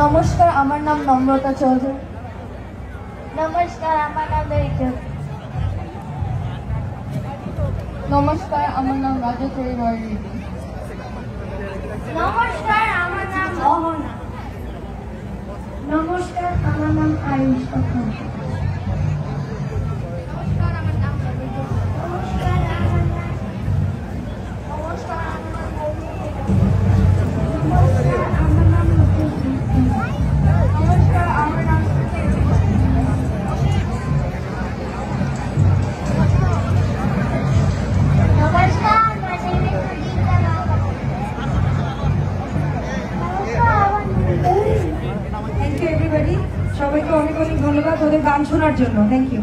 নমস্কার, আমার নাম নম্রতা চৌধুরী। নমস্কার, আমার নাম দেরিকা। নমস্কার, আমার নাম রাজেশ্বরী রয়। নমস্কার, আমার নাম অহনা। নমস্কার, আমার নাম আয়ুষ পাত্র। সবাইকে অনেক অনেক ধন্যবাদ ওদের গান শোনার জন্য। Thank U.